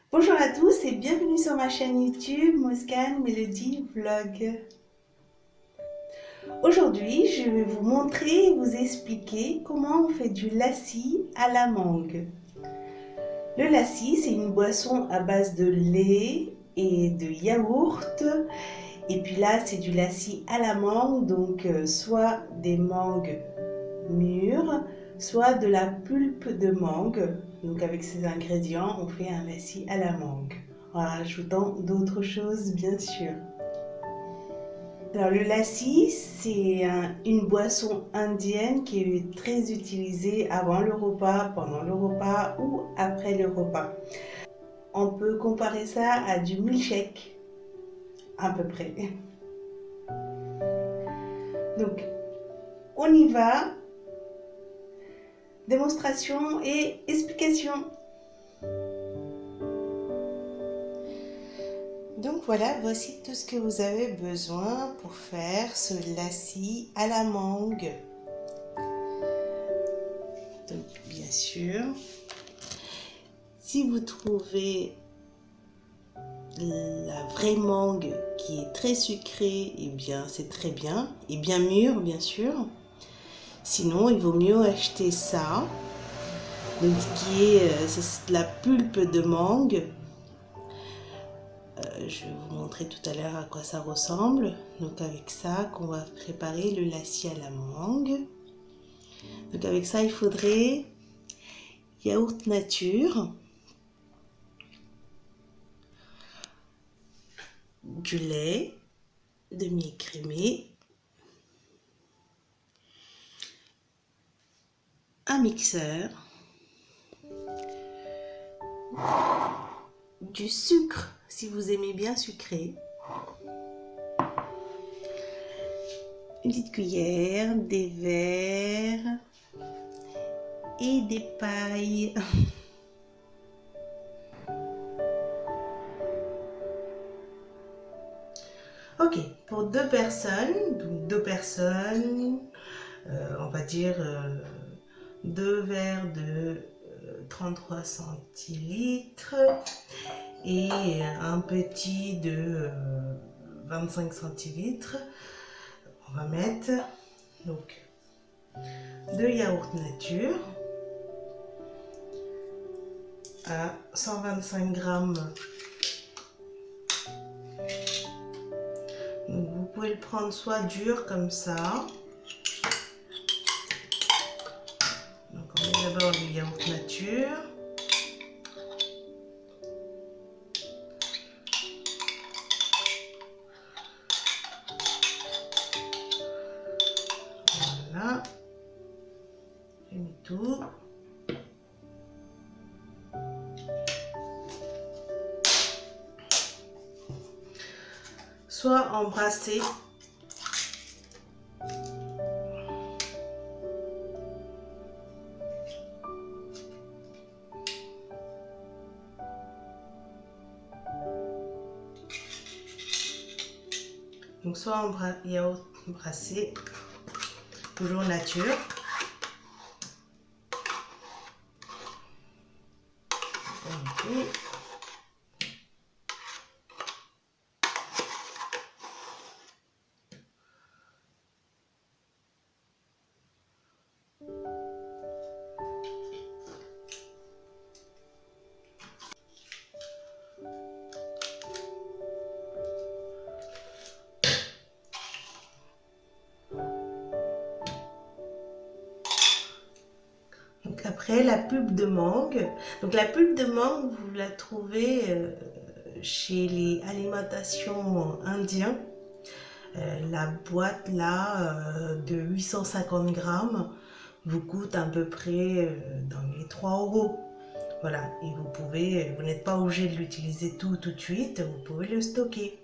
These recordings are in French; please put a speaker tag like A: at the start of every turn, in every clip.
A: Bonjour à tous et bienvenue sur ma chaîne YouTube Moscane Melody Vlog. Aujourd'hui, je vais vous montrer et vous expliquer comment on fait du lassi à la mangue. Le lassi, c'est une boisson à base de lait et de yaourt. Et puis là, c'est du lassi à la mangue, donc soit des mangues mûres, soit de la pulpe de mangue. Donc avec ces ingrédients, on fait un lassi à la mangue, en rajoutant d'autres choses bien sûr. Alors le lassi, c'est une boisson indienne qui est très utilisée avant le repas, pendant le repas ou après le repas. On peut comparer ça à du milkshake, à peu près. Donc on y va, démonstration et explication. Donc voilà, voici tout ce que vous avez besoin pour faire ce lassi à la mangue. Donc bien sûr, si vous trouvez la vraie mangue qui est très sucrée, et bien c'est très bien, et bien mûre bien sûr. Sinon, il vaut mieux acheter ça, donc c'est la pulpe de mangue. Je vais vous montrer tout à l'heure à quoi ça ressemble. Donc avec ça qu'on va préparer le lassi à la mangue. Donc avec ça il faudrait yaourt nature, du lait demi-écrémé, un mixeur, du sucre si vous aimez bien sucré, une petite cuillère, des verres et des pailles. Ok, pour deux personnes, on va dire deux verres de 33 centilitres et un petit de 25 centilitres. On va mettre donc de yaourt nature à 125 grammes. Donc vous pouvez le prendre soit dur comme ça. Donc on met d'abord le yaourt nature. Voilà. J'ai mis tout. Soit embrasser. Donc soit yaourt brassé, toujours nature. Okay. Donc après la pulpe de mangue. Donc la pulpe de mangue, vous la trouvez chez les alimentations indiens. La boîte là de 850 grammes vous coûte à peu près dans les 3 euros. Voilà, et vous n'êtes pas obligé de l'utiliser tout de suite, vous pouvez le stocker.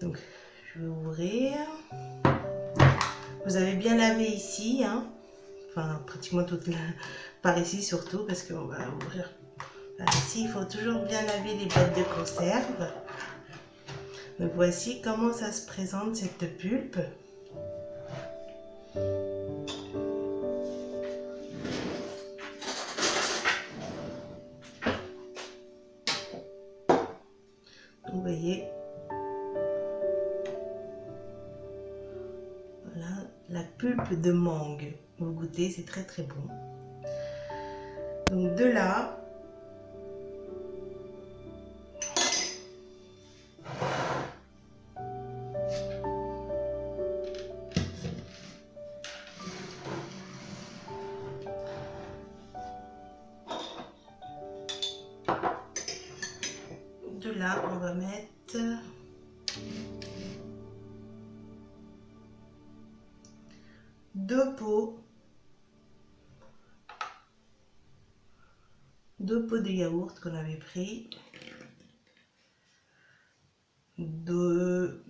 A: Donc je vais ouvrir. Vous avez bien lavé ici, hein. Enfin pratiquement toute la... par ici surtout parce qu'on va ouvrir. Voilà, ici il faut toujours bien laver les boîtes de conserve. Donc voici comment ça se présente cette pulpe. Vous voyez, voilà la pulpe de mangue. Vous goûtez, c'est très très bon. Donc de là, on va mettre deux pots de yaourt qu'on avait pris. Deux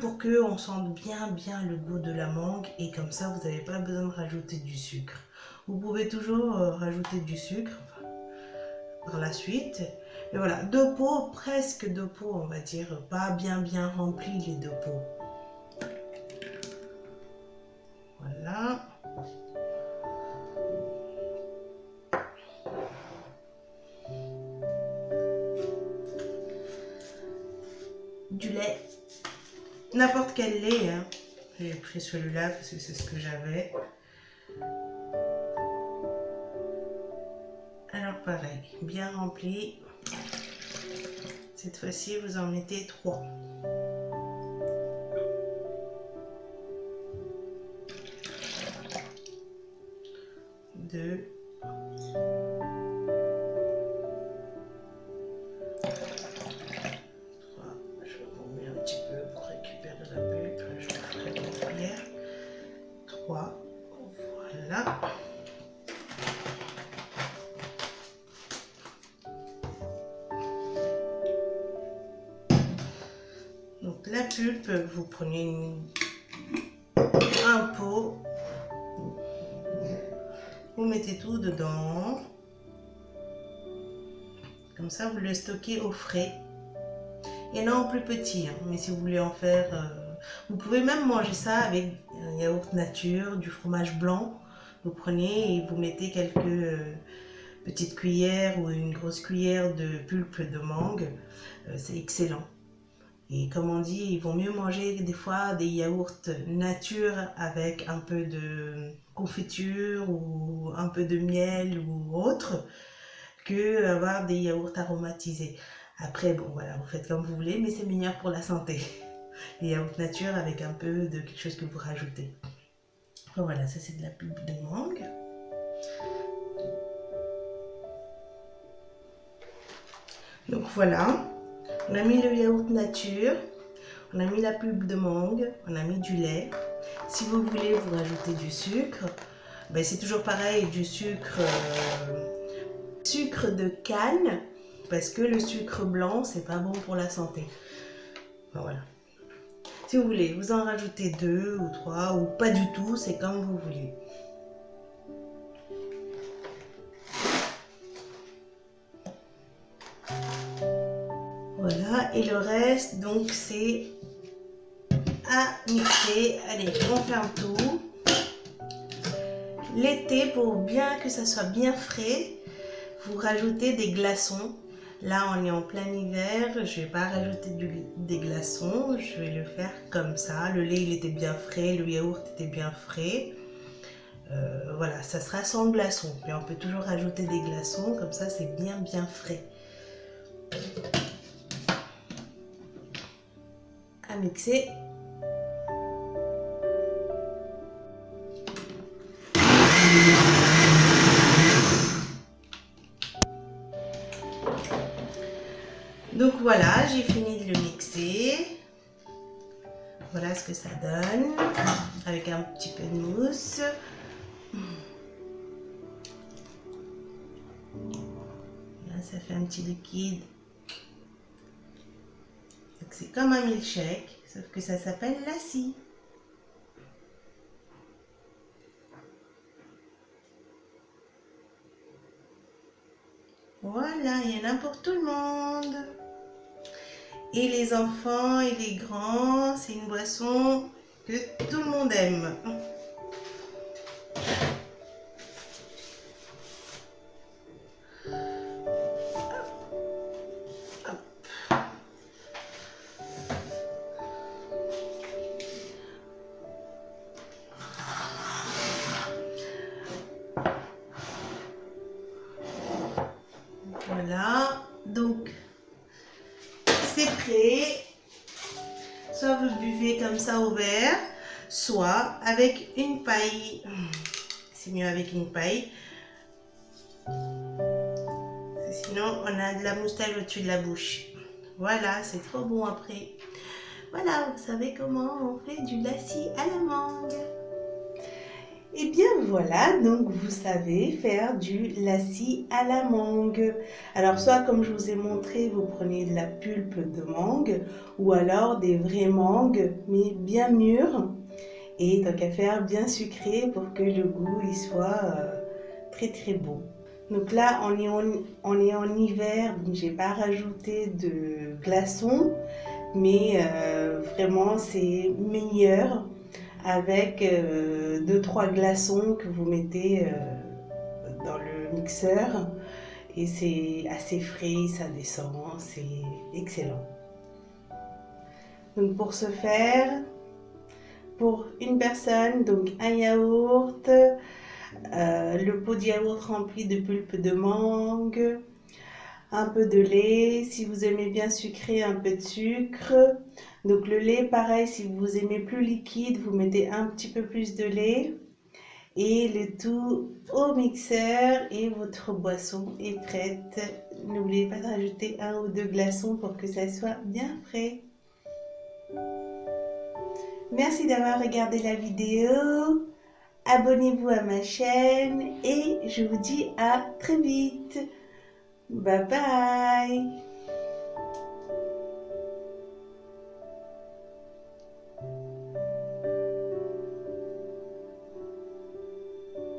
A: pour que on sente bien le goût de la mangue, et comme ça vous n'avez pas besoin de rajouter du sucre. Vous pouvez toujours rajouter du sucre par la suite. Et voilà, deux pots, presque deux pots, on va dire, pas bien remplis les deux pots. Voilà. Du lait, n'importe quel lait, hein. J'ai pris celui-là parce que c'est ce que j'avais. Alors pareil, bien rempli. Cette fois-ci, vous en mettez 3. Deux. 3. Je vais remuer un petit peu pour récupérer la pulpe. Je vais faire une cuillère. 3. Voilà. Donc la pulpe, vous prenez un pot, vous mettez tout dedans, comme ça vous le stockez au frais. Il y en a en plus petit, hein, mais si vous voulez en faire, vous pouvez même manger ça avec un yaourt nature, du fromage blanc. Vous prenez et vous mettez quelques petites cuillères ou une grosse cuillère de pulpe de mangue, c'est excellent. Et comme on dit, il vaut mieux manger des fois des yaourts nature avec un peu de confiture ou un peu de miel ou autre, que avoir des yaourts aromatisés. Après, bon voilà, vous faites comme vous voulez, mais c'est meilleur pour la santé. Les yaourts nature avec un peu de quelque chose que vous rajoutez. Bon, voilà, ça c'est de la pulpe de mangue. Donc voilà, on a mis le yaourt nature. On a mis la pulpe de mangue, on a mis du lait. Si vous voulez, vous rajoutez du sucre. Ben, c'est toujours pareil, du sucre de canne, parce que le sucre blanc, c'est pas bon pour la santé. Ben, voilà. Si vous voulez, vous en rajoutez 2 ou 3 ou pas du tout, c'est comme vous voulez. Voilà, et le reste, donc c'est à mixer. Allez, on ferme tout. L'été, pour bien que ça soit bien frais, vous rajoutez des glaçons. Là, on est en plein hiver, je ne vais pas rajouter des glaçons, je vais le faire comme ça. Le lait, il était bien frais, le yaourt était bien frais. Voilà, ça sera sans glaçons. Mais on peut toujours rajouter des glaçons, comme ça, c'est bien frais. À mixer. Donc voilà, j'ai fini de le mixer. Voilà ce que ça donne, avec un petit peu de mousse. Là, ça fait un petit liquide. C'est comme un milkshake, sauf que ça s'appelle lassi. Voilà, il y en a pour tout le monde. Et les enfants et les grands, c'est une boisson que tout le monde aime. Voilà, donc c'est prêt. Soit vous buvez comme ça au verre, soit avec une paille. C'est mieux avec une paille. Sinon, on a de la moustache au-dessus de la bouche. Voilà, c'est trop bon après. Voilà, vous savez comment on fait du lassi à la mangue. Et bien voilà, donc vous savez faire du lassi à la mangue. Alors soit comme je vous ai montré, vous prenez de la pulpe de mangue ou alors des vraies mangues, mais bien mûres. Et tant qu'à faire, bien sucré pour que le goût il soit très très bon. Donc là, on est en hiver, donc j'ai pas rajouté de glaçons, mais vraiment c'est meilleur avec 2-3 glaçons que vous mettez dans le mixeur et c'est assez frais, ça descend, c'est excellent. Donc pour ce faire, pour une personne, donc un yaourt, le pot de yaourt rempli de pulpe de mangue, un peu de lait, si vous aimez bien sucré, un peu de sucre. Donc le lait, pareil, si vous aimez plus liquide, vous mettez un petit peu plus de lait. Et le tout au mixeur et votre boisson est prête. N'oubliez pas de rajouter 1 ou 2 glaçons pour que ça soit bien frais. Merci d'avoir regardé la vidéo. Abonnez-vous à ma chaîne et je vous dis à très vite. Bye bye.